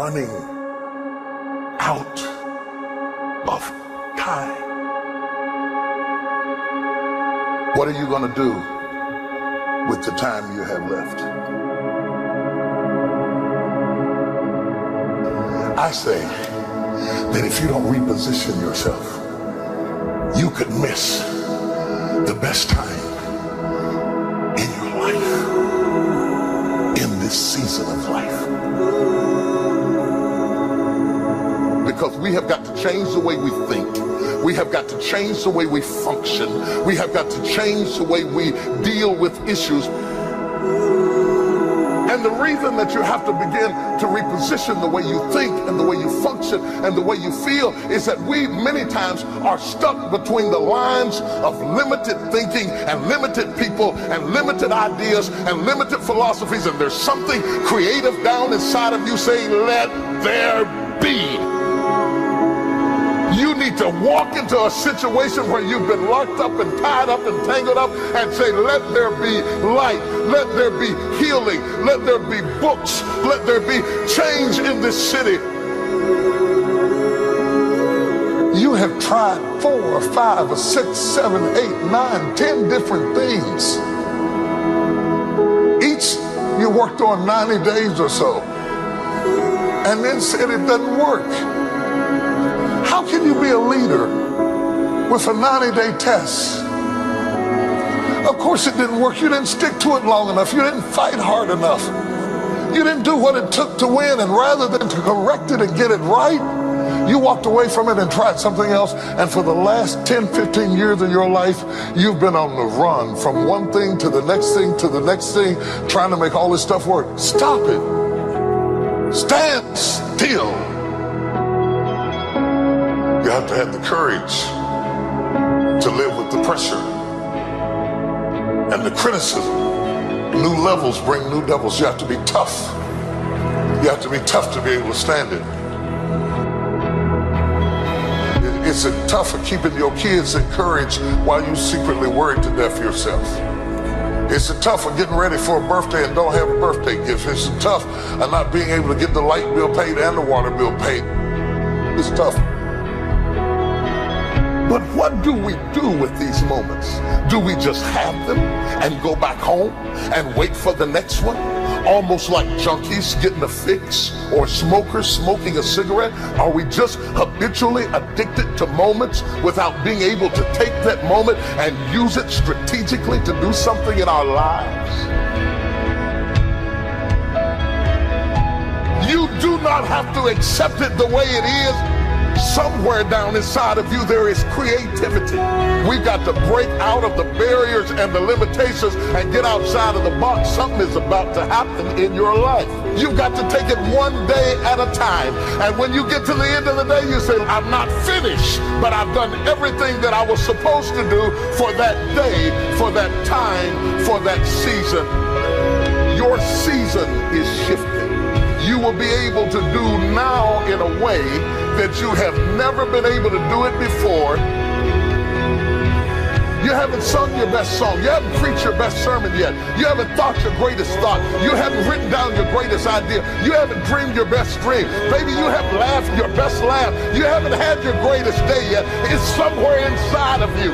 running out of time. What are you going to do with the time you have left? I say that if you don't reposition yourself, you could miss the best time in your life, in this season of life. Because we have got to change the way we think. We have got to change the way we function. We have got to change the way we deal with issues. And the reason that you have to begin to reposition the way you think and the way you function and the way you feel is that we many times are stuck between the lines of limited thinking and limited people and limited ideas and limited philosophies, and there's something creative down inside of you saying, let there be. You need to walk into a situation where you've been locked up and tied up and tangled up and say, let there be light, let there be healing, let there be books, let there be change in this city. You have tried 4 or 5 or 6, 7, 8, 9, 10 different things. Each you worked on 90 days or so and then said it doesn't work. How can you be a leader with a 90-day test? Of course it didn't work. You didn't stick to it long enough. You didn't fight hard enough. You didn't do what it took to win, and rather than to correct it and get it right, you walked away from it and tried something else. And for the last 10, 15 years of your life, you've been on the run from one thing to the next thing to the next thing, trying to make all this stuff work. Stop it. Stand still. You have to have the courage to live with the pressure and the criticism. New levels bring new devils. You have to be tough. You have to be tough to be able to stand it. It's tough for keeping your kids encouraged while you secretly worried to death yourself. It's tough for getting ready for a birthday and don't have a birthday gift. It's tough of not being able to get the light bill paid and the water bill paid. It's tough. But what do we do with these moments? Do we just have them and go back home and wait for the next one? Almost like junkies getting a fix or smokers smoking a cigarette? Are we just habitually addicted to moments without being able to take that moment and use it strategically to do something in our lives? You do not have to accept it the way it is. Somewhere down inside of you there is creativity. We've got to break out of the barriers and the limitations and get outside of the box. Something is about to happen in your life. You've got to take it one day at a time. And when you get to the end of the day, you say, I'm not finished, but I've done everything that I was supposed to do for that day, for that time, for that season. Your season is shifting. You will be able to do now in a way that you have never been able to do it before. You haven't sung your best song. You haven't preached your best sermon yet. You haven't thought your greatest thought. You haven't written down your greatest idea. You haven't dreamed your best dream. Maybe you haven't laughed your best laugh. You haven't had your greatest day yet. It's somewhere inside of you.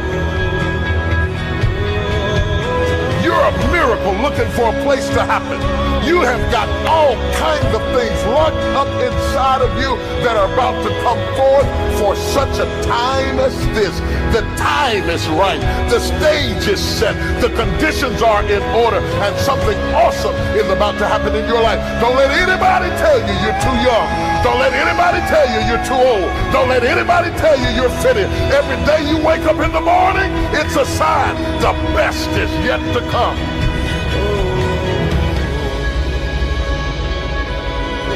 You're a miracle looking for a place to happen. You have got all kinds of things locked up inside of you that are about to come forth for such a time as this. The time is right. The stage is set. The conditions are in order, and something awesome is about to happen in your life. Don't let anybody tell you you're too young. Don't let anybody tell you you're too old. Don't let anybody tell you you're fitted. Every day you wake up in the morning, it's a sign the best is yet to come.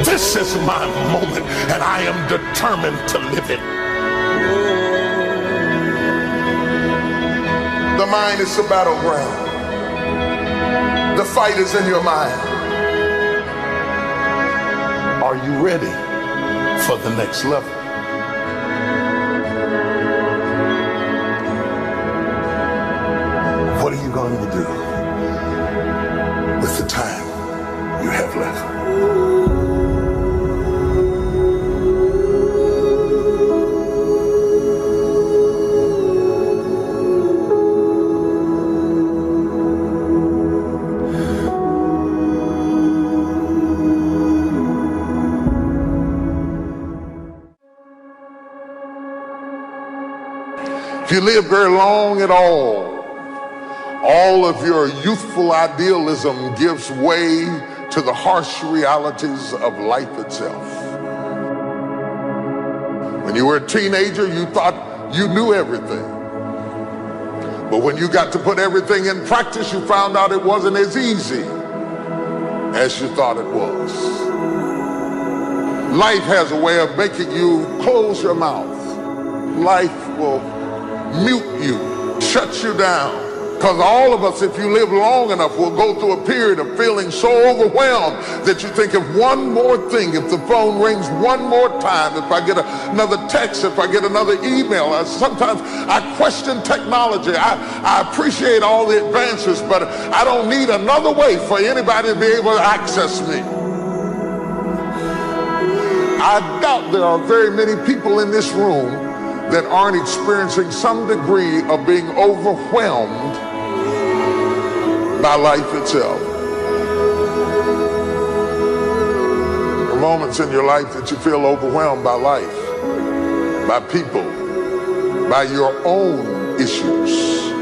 This is my moment, and I am determined to live it. The mind is the battleground. The fight is in your mind. Are you ready for the next level? What are you going to do with the time you have left? If you live very long at all of your youthful idealism gives way to the harsh realities of life itself. When you were a teenager, you thought you knew everything. But when you got to put everything in practice, you found out it wasn't as easy as you thought it was. Life has a way of making you close your mouth. Life will mute you, shut you down. Because all of us, if you live long enough, will go through a period of feeling so overwhelmed that you think of one more thing, if the phone rings one more time, if I get another text, if I get another email. Sometimes I question technology. I appreciate all the advances, but I don't need another way for anybody to be able to access me. I doubt there are very many people in this room that aren't experiencing some degree of being overwhelmed by life itself. There are moments in your life that you feel overwhelmed by life, by people, by your own issues,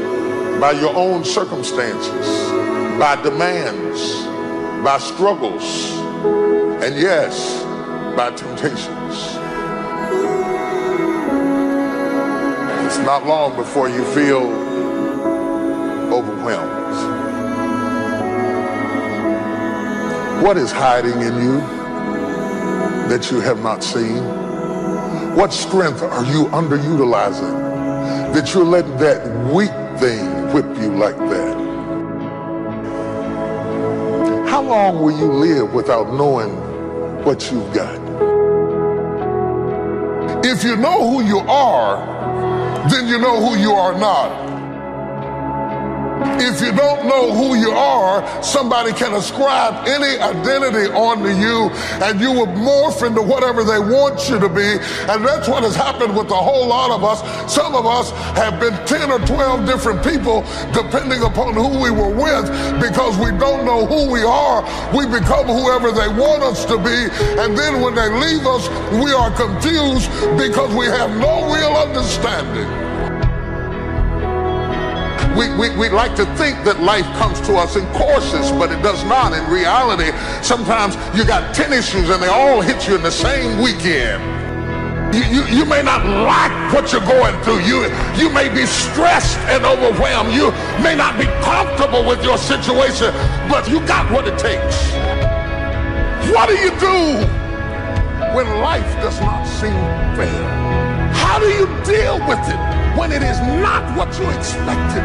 by your own circumstances, by demands, by struggles, and yes, by temptations. It's not long before you feel overwhelmed. What is hiding in you that you have not seen? What strength are you underutilizing that you're letting that weak thing whip you like that? How long will you live without knowing what you've got? If you know who you are, then you know who you are not. If you don't know who you are, somebody can ascribe any identity onto you and you will morph into whatever they want you to be. And that's what has happened with a whole lot of us. Some of us have been 10 or 12 different people depending upon who we were with. Because we don't know who we are, we become whoever they want us to be. And then when they leave us, we are confused because we have no real understanding. We like to think that life comes to us in courses, but it does not. In reality, sometimes you got 10 issues and they all hit you in the same weekend. You may not like what you're going through. You may be stressed and overwhelmed. You may not be comfortable with your situation, but you got what it takes. What do you do when life does not seem fair? How do you deal with it when it is not what you expected?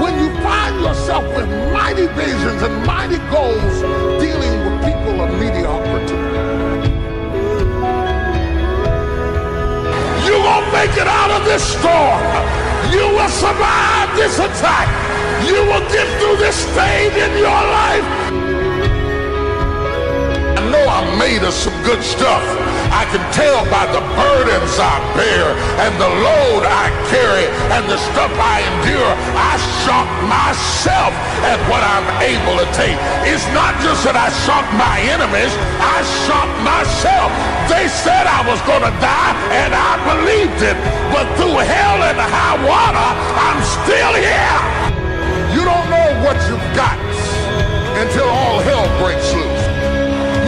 When you find yourself with mighty visions and mighty goals dealing with people of mediocrity. You're gonna make it out of this storm. You will survive this attack. You will get through this stage in your life. I know I'm made of some good stuff. I can tell by the burdens I bear and the load I carry and the stuff I endure. I shock myself at what I'm able to take. It's not just that I shock my enemies, I shock myself. They said I was going to die and I believed it, but through hell and high water, I'm still here. You don't know what you've got until all hell breaks loose.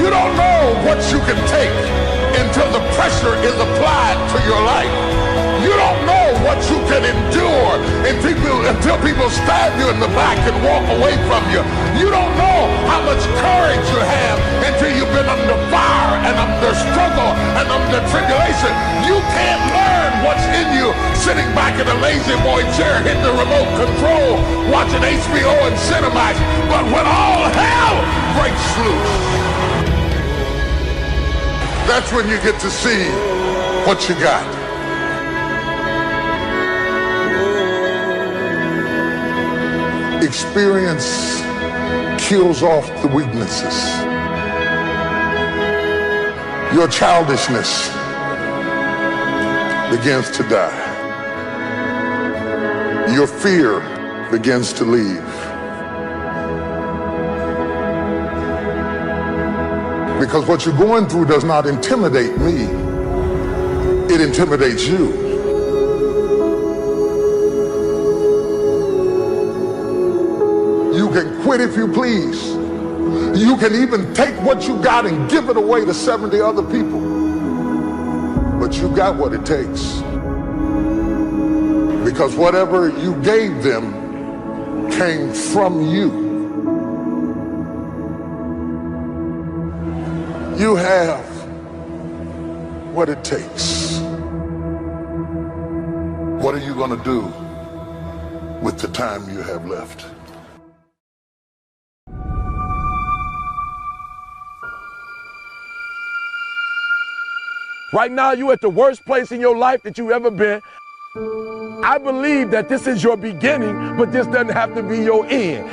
You don't know what you can take until the pressure is applied to your life. You don't know what you can endure until people stab you in the back and walk away from you. You don't know how much courage you have until you've been under fire and under struggle and under tribulation. You can't learn what's in you sitting back in a lazy boy chair hitting the remote control watching HBO and Cinemax. But when all hell breaks loose, that's when you get to see what you got. Experience kills off the weaknesses. Your childishness begins to die. Your fear begins to leave. Because what you're going through does not intimidate me. It intimidates you. quit if you please. You can even take what you got and give it away to 70 other people. But you got what it takes. Because whatever you gave them came from you. You have what it takes. What are you going to do with the time you have left? Right now, you're at the worst place in your life that you've ever been. I believe that this is your beginning, but this doesn't have to be your end.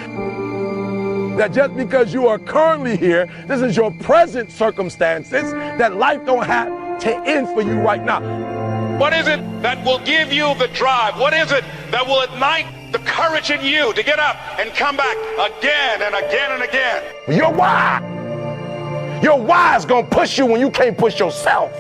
That just because you are currently here, this is your present circumstances, that life don't have to end for you right now. What is it that will give you the drive? What is it that will ignite the courage in you to get up and come back again and again and again? Your why. Your why is gonna push you when you can't push yourself.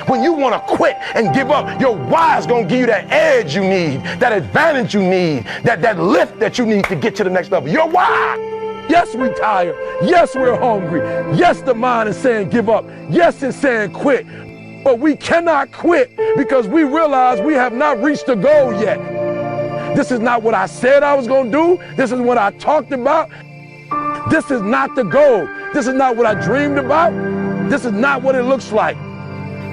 When you want to quit and give up, your why is going to give you that edge you need, that advantage you need, that lift that you need to get to the next level. Your why. Yes, we're tired. Yes, we're hungry. Yes, the mind is saying give up. Yes, it's saying quit. But we cannot quit because we realize we have not reached the goal yet. This is not what I said I was going to do. This is what I talked about. This is not the goal. This is not what I dreamed about. This is not what it looks like.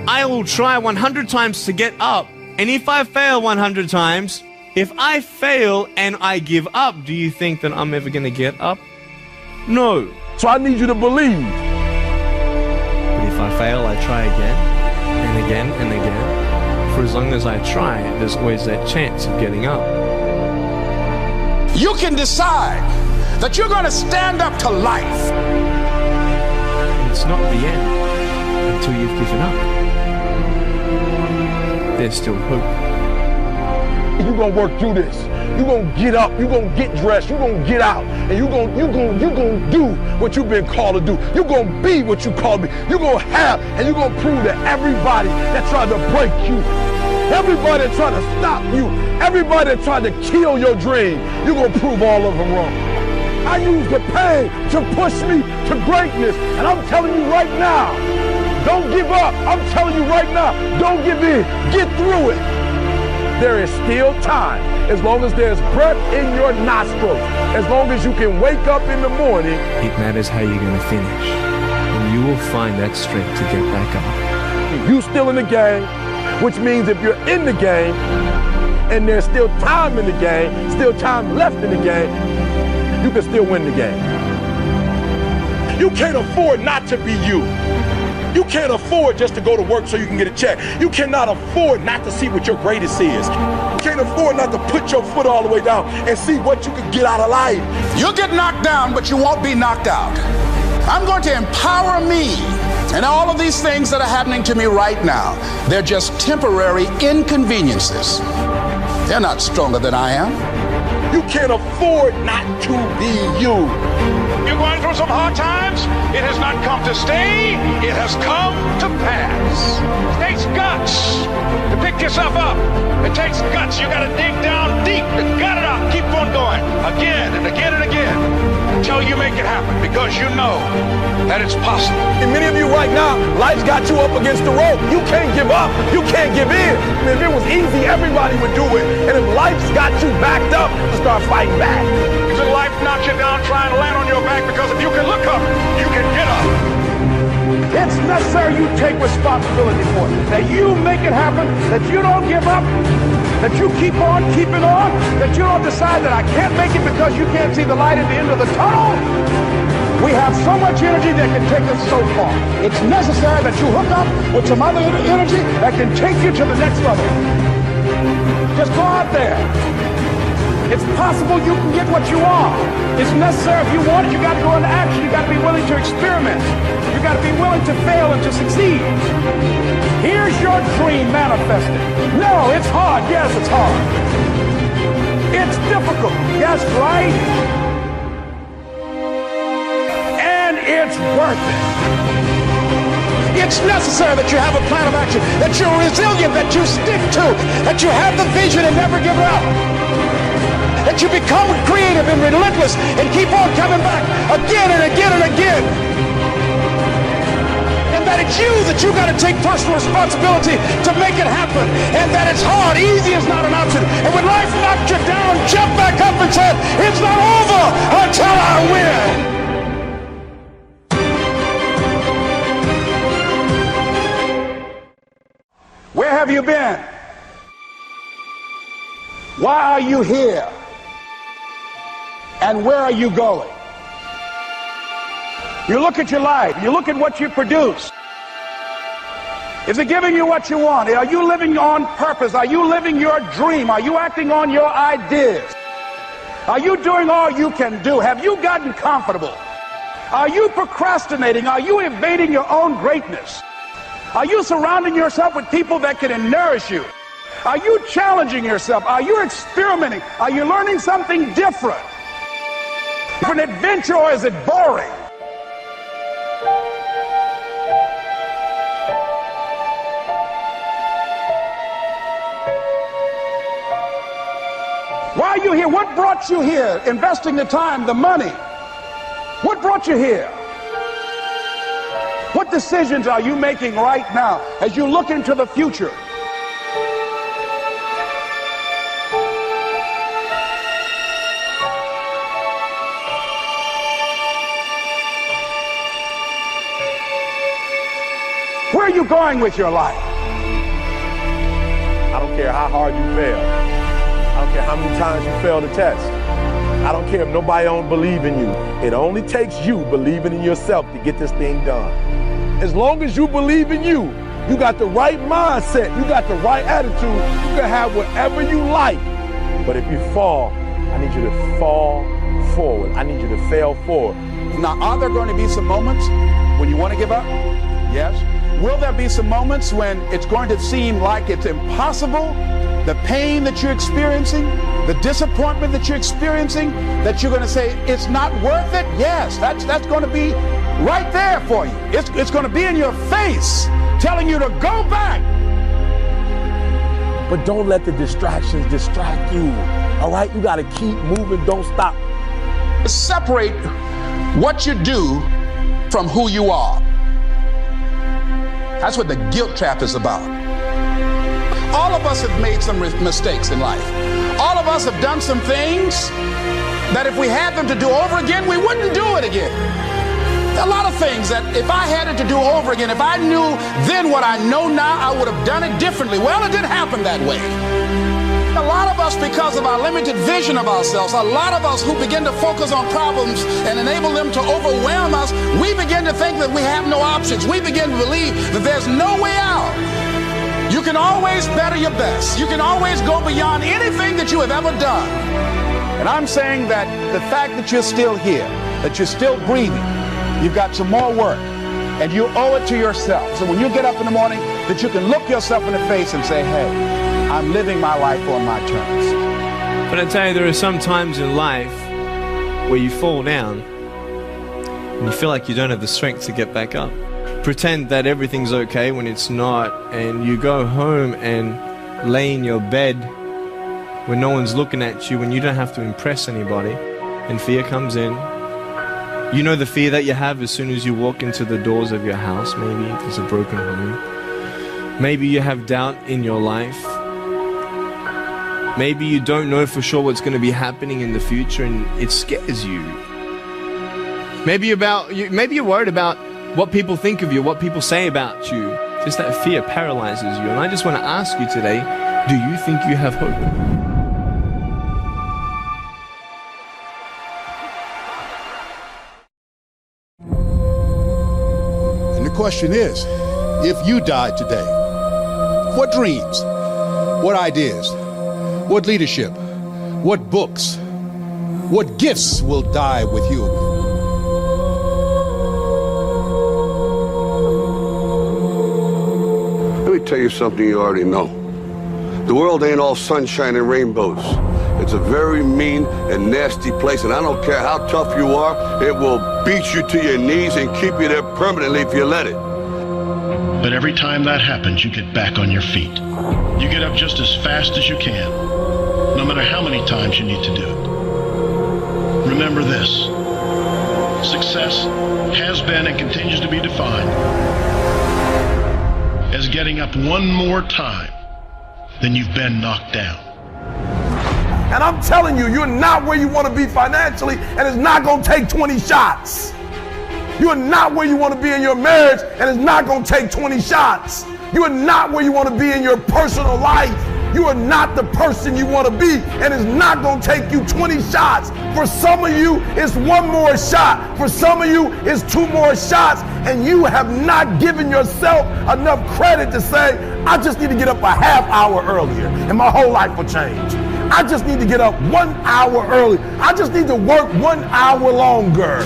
I will try 100 times to get up, and if I fail 100 times, if I fail and I give up, do you think that I'm ever going to get up? No. So I need you to believe. But if I fail, I try again, and again, and again. For as long as I try, there's always that chance of getting up. You can decide that you're going to stand up to life. And it's not the end until you've given up. There's still hope. You're gonna work through this. You're gonna get up, you're gonna get dressed, you're gonna get out, and you're gonna do what you've been called to do. You're gonna be what you called to be. You're gonna have, and you're gonna prove to everybody that tried to break you, everybody that tried to stop you, everybody that tried to kill your dream, you're gonna prove all of them wrong. I use the pain to push me to greatness, and I'm telling you right now, don't give up. I'm telling you right now, don't give in. Get through it. There is still time. As long as there's breath in your nostrils, as long as you can wake up in the morning. It matters how you're going to finish. And you will find that strength to get back up. You still in the game, which means if you're in the game and there's still time in the game, still time left in the game, you can still win the game. You can't afford not to be you. You can't afford just to go to work so you can get a check. You cannot afford not to see what your greatest is. You can't afford not to put your foot all the way down and see what you can get out of life. You'll get knocked down, but you won't be knocked out. I'm going to empower me. And all of these things that are happening to me right now, they're just temporary inconveniences. They're not stronger than I am. You can't afford not to be you. You're going through some hard times. It has not come to stay. It has come to pass. It takes guts to pick yourself up. It takes guts. You got to dig down deep to gut it out. Keep on going again and again and again until you make it happen, because you know that it's possible. And many of you right now, life's got you up against the rope. You can't give up. You can't give in. If it was easy, everybody would do it. And if life's got you backed up, start fighting back. If life knocks you down, try and land on your back, because if you can look up, you can get up. It's necessary you take responsibility for it, that you make it happen, that you don't give up, that you keep on keeping on, that you don't decide that I can't make it because you can't see the light at the end of the tunnel. We have so much energy that can take us so far. It's necessary that you hook up with some other energy that can take you to the next level. Just go out there. It's possible you can get what you want. It's necessary. If you want it, you got to go into action. You got to be willing to experiment. You got to be willing to fail and to succeed. Here's your dream manifested. No, it's hard. Yes, it's hard. It's difficult. Yes, right? And it's worth it. It's necessary that you have a plan of action, that you're resilient, that you stick to, that you have the vision and never give up. that you become creative and relentless and keep on coming back again and again and again. And that it's you that you got to take personal responsibility to make it happen. And that it's hard. Easy is not an option. And when life knocks you down, jump back up and say, it's not over until I win. Where have you been? Why are you here? And where are you going? You look at your life, you look at what you produce. Is it giving you what you want? Are you living on purpose? Are you living your dream? Are you acting on your ideas? Are you doing all you can do? Have you gotten comfortable? Are you procrastinating? Are you evading your own greatness? Are you surrounding yourself with people that can nourish you? Are you challenging yourself? Are you experimenting? Are you learning something different? An adventure, or is it boring? Why are you here? What brought you here? Investing the time, the money. What brought you here? What decisions are you making right now as you look into the future? Where are you going with your life? I don't care how hard you fail. I don't care how many times you fail the test. I don't care if nobody don't believe in you. It only takes you believing in yourself to get this thing done. As long as you believe in you, you got the right mindset, you got the right attitude, you can have whatever you like. But if you fall, I need you to fall forward. I need you to fail forward. Now, are there going to be some moments when you want to give up? Yes. Will there be some moments when it's going to seem like it's impossible? The pain that you're experiencing, the disappointment that you're experiencing, that you're going to say, it's not worth it? Yes, that's going to be right there for you. It's going to be in your face, telling you to go back. But don't let the distractions distract you. All right? You got to keep moving. Don't stop. Separate what you do from who you are. That's what the guilt trap is about. All of us have made some mistakes in life. All of us have done some things that if we had them to do over again, we wouldn't do it again. A lot of things that if I had it to do over again, if I knew then what I know now, I would have done it differently. Well, it didn't happen that way. A lot of us, because of our limited vision of ourselves, a lot of us who begin to focus on problems and enable them to overwhelm us, we begin to think that we have no options. We begin to believe that there's no way out. You can always better your best. You can always go beyond anything that you have ever done. And I'm saying that the fact that you're still here, that you're still breathing, you've got some more work, and you owe it to yourself. So when you get up in the morning, that you can look yourself in the face and say, hey, I'm living my life on my terms. But I tell you, there are some times in life where you fall down and you feel like you don't have the strength to get back up. Pretend that everything's okay when it's not, and you go home and lay in your bed when no one's looking at you and you don't have to impress anybody, and fear comes in. You know the fear that you have as soon as you walk into the doors of your house. Maybe there's a broken home. Maybe you have doubt in your life. Maybe you don't know for sure what's going to be happening in the future and it scares you. Maybe you're worried about what people think of you, what people say about you. Just that fear paralyzes you. And I just want to ask you today, do you think you have hope? And the question is, if you died today, what dreams, what ideas, what leadership, what books, what gifts will die with you? Let me tell you something you already know. The world ain't all sunshine and rainbows. It's a very mean and nasty place, and I don't care how tough you are, it will beat you to your knees and keep you there permanently if you let it. But every time that happens, you get back on your feet. You get up just as fast as you can. no matter how many times you need to do it. Remember this: success has been and continues to be defined as getting up one more time than you've been knocked down. And I'm telling you, you're not where you want to be financially, and it's not going to take 20 shots. You're not where you want to be in your marriage, and it's not going to take 20 shots. You are not where you want to be in your personal life. You are not the person you want to be, and it's not going to take you 20 shots. For some of you, it's one more shot. For some of you, it's two more shots, and you have not given yourself enough credit to say, I just need to get up a half hour earlier, and my whole life will change. I just need to get up 1 hour early. I just need to work 1 hour longer.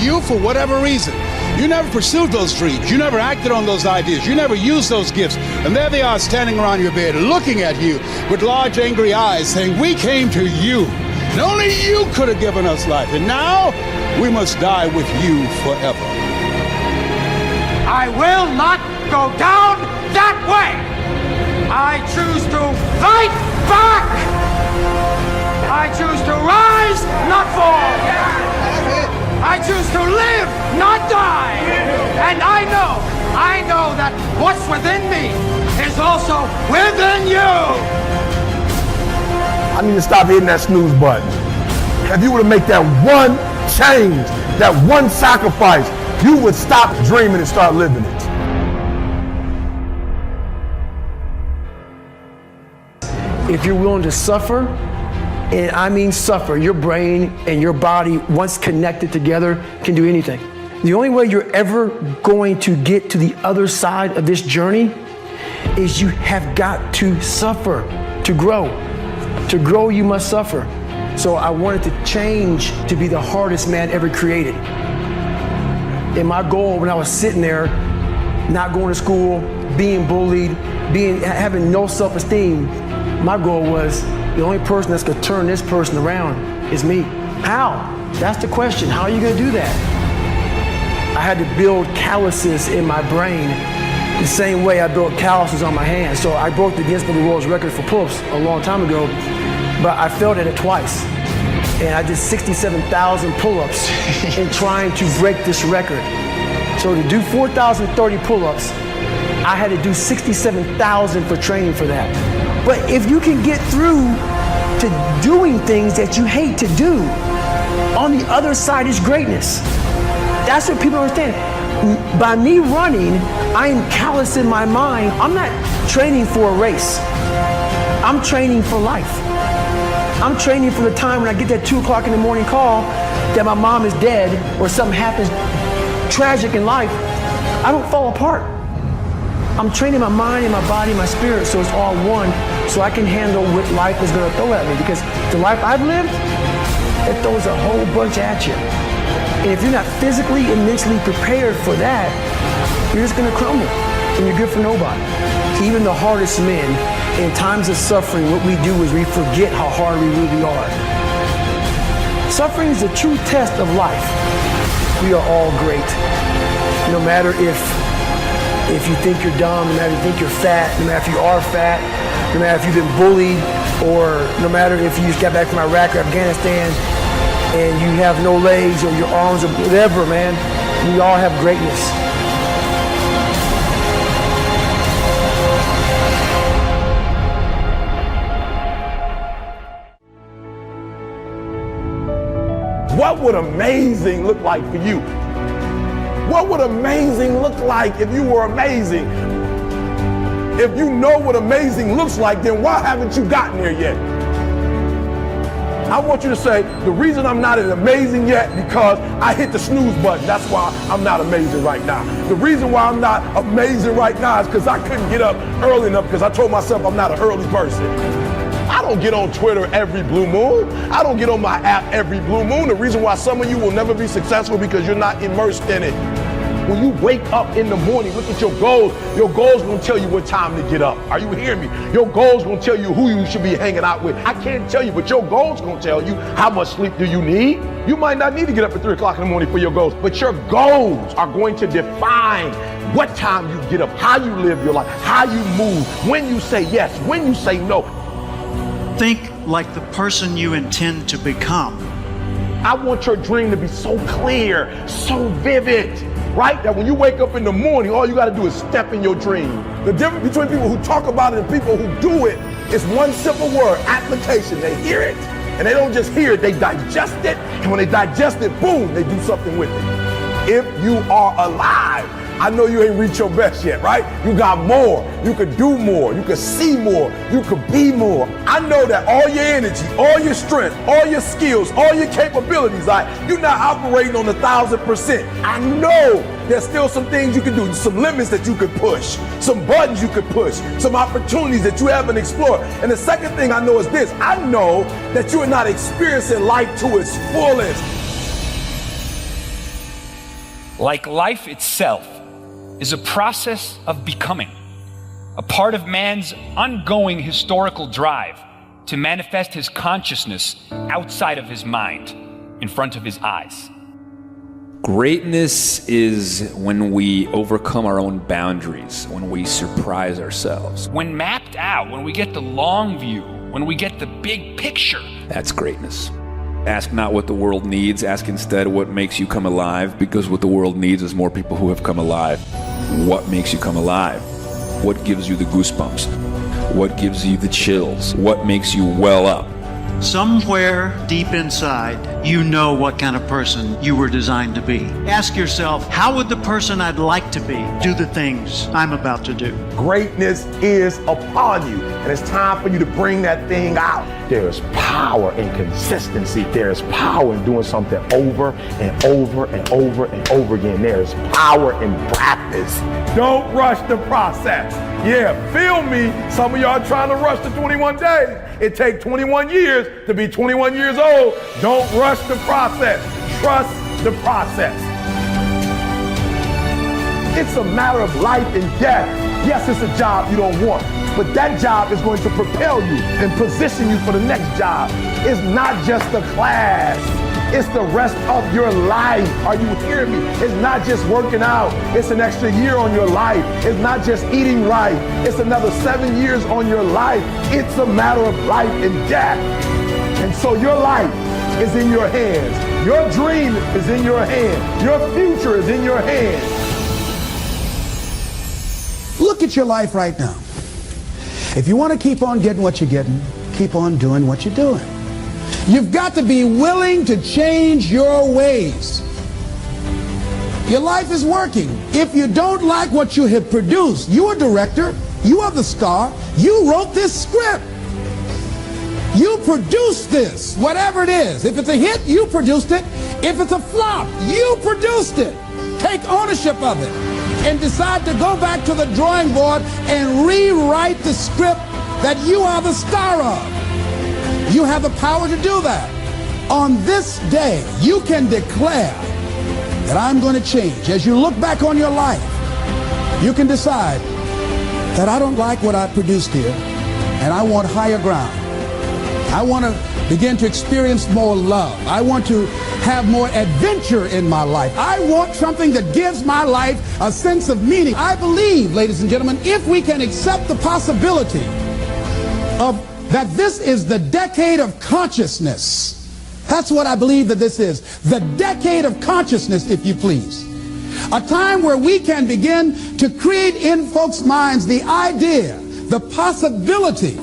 You, for whatever reason, you never pursued those dreams. You never acted on those ideas. You never used those gifts. And there they are standing around your bed looking at you with large angry eyes saying, we came to you. And only you could have given us life. And now we must die with you forever. I will not go down that way. I choose to fight back. I choose to rise, not fall. I choose to live, not die. And I know that what's within me is also within you. I need to stop hitting that snooze button. If you were to make that one change, that one sacrifice, you would stop dreaming and start living it. If you're willing to suffer, and I mean suffer, your brain and your body, once connected together, can do anything. The only way you're ever going to get to the other side of this journey is you have got to suffer to grow. To grow, you must suffer. So I wanted to change to be the hardest man ever created. And my goal when I was sitting there, not going to school, being bullied, having no self-esteem, my goal was the only person that's gonna turn this person around is me. How? That's the question. How are you gonna do that? I had to build calluses in my brain the same way I built calluses on my hands. So I broke the Guinness Book of World Records for pull-ups a long time ago, but I failed at it twice. And I did 67,000 pull-ups in trying to break this record. So to do 4,030 pull-ups, I had to do 67,000 for training for that. But if you can get through to doing things that you hate to do, on the other side is greatness. That's what people understand. By me running, I am callous in my mind. I'm not training for a race. I'm training for life. I'm training for the time when I get that 2 o'clock in the morning call that my mom is dead or something happens tragic in life. I don't fall apart. I'm training my mind and my body and my spirit so it's all one, so I can handle what life is going to throw at me. Because the life I've lived, it throws a whole bunch at you. And if you're not physically and mentally prepared for that, you're just going to crumble, and you're good for nobody. Even the hardest men, in times of suffering, what we do is we forget how hard we really are. Suffering is the true test of life. We are all great. No matter if you think you're dumb, no matter if you think you're fat, no matter if you are fat, no matter if you've been bullied, or no matter if you just got back from Iraq or Afghanistan and you have no legs or your arms or whatever, man, we all have greatness. What would amazing look like for you? What would amazing look like if you were amazing? If you know what amazing looks like, then why haven't you gotten there yet? I want you to say, the reason I'm not as amazing yet because I hit the snooze button. That's why I'm not amazing right now. The reason why I'm not amazing right now is because I couldn't get up early enough because I told myself I'm not an early person. I don't get on Twitter every blue moon. I don't get on my app every blue moon. The reason why some of you will never be successful because you're not immersed in it. When you wake up in the morning, look at your goals. Your goals won't tell you what time to get up. Are you hearing me? Your goals won't tell you who you should be hanging out with. I can't tell you, but your goals gonna tell you how much sleep do you need. You might not need to get up at 3 o'clock in the morning for your goals, but your goals are going to define what time you get up, how you live your life, how you move, when you say yes, when you say no. Think like the person you intend to become. I want your dream to be so clear, so vivid, right? That when you wake up in the morning, all you got to do is step in your dream. The difference between people who talk about it and people who do it is one simple word: application. They hear it, and they don't just hear it, they digest it. And when they digest it, boom, they do something with it. If you are alive, I know you ain't reached your best yet, right? You got more. You could do more. You could see more. You could be more. I know that all your energy, all your strength, all your skills, all your capabilities, you're not operating on 1,000%. I know there's still some things you can do, some limits that you could push, some buttons you could push, some opportunities that you haven't explored. And the second thing I know is this: I know that you are not experiencing life to its fullest. Like life itself is a process of becoming, a part of man's ongoing historical drive to manifest his consciousness outside of his mind, in front of his eyes. Greatness is when we overcome our own boundaries, when we surprise ourselves. When mapped out, when we get the long view, when we get the big picture. That's greatness. Ask not what the world needs, ask instead what makes you come alive, because what the world needs is more people who have come alive. What makes you come alive? What gives you the goosebumps? What gives you the chills? What makes you well up? Somewhere deep inside, you know what kind of person you were designed to be. Ask yourself, how would the person I'd like to be do the things I'm about to do? Greatness is upon you, and it's time for you to bring that thing out. There's power in consistency. There's power in doing something over and over and over and over again. There's power in practice. Don't rush the process. Yeah, feel me. Some of y'all trying to rush the 21 days. It takes 21 years to be 21 years old. Don't rush the process. Trust the process. It's a matter of life and death. Yes, it's a job you don't want, but that job is going to propel you and position you for the next job. It's not just a class. It's the rest of your life. Are you hearing me? It's not just working out. It's an extra year on your life. It's not just eating right. It's another 7 years on your life. It's a matter of life and death. And so your life is in your hands. Your dream is in your hands. Your future is in your hands. Look at your life right now. If you want to keep on getting what you're getting, keep on doing what you're doing. You've got to be willing to change your ways. Your life is working. If you don't like what you have produced, you're a director, you are the star, you wrote this script. You produced this, whatever it is. If it's a hit, you produced it. If it's a flop, you produced it. Take ownership of it and decide to go back to the drawing board and rewrite the script that you are the star of. You have the power to do that. On this day, you can declare that I'm going to change. As you look back on your life, you can decide that I don't like what I produced here, and I want higher ground. I want to begin to experience more love. I want to have more adventure in my life. I want something that gives my life a sense of meaning. I believe, ladies and gentlemen, if we can accept the possibility of that this is the decade of consciousness. That's what I believe that this is. The decade of consciousness, if you please. A time where we can begin to create in folks' minds the idea, the possibility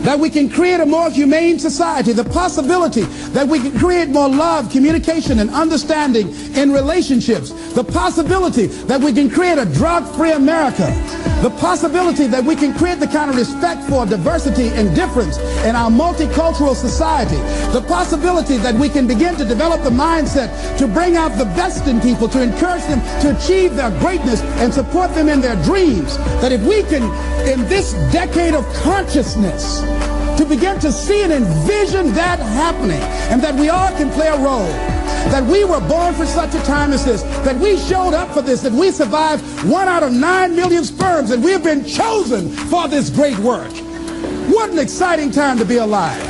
that we can create a more humane society, the possibility that we can create more love, communication, and understanding in relationships, the possibility that we can create a drug-free America, the possibility that we can create the kind of respect for diversity and difference in our multicultural society, the possibility that we can begin to develop the mindset to bring out the best in people, to encourage them to achieve their greatness and support them in their dreams, that if we can, in this decade of consciousness, to begin to see and envision that happening, and that we all can play a role, that we were born for such a time as this, that we showed up for this, that we survived 1 out of 9 million sperms, and we have been chosen for this great work. What an exciting time to be alive.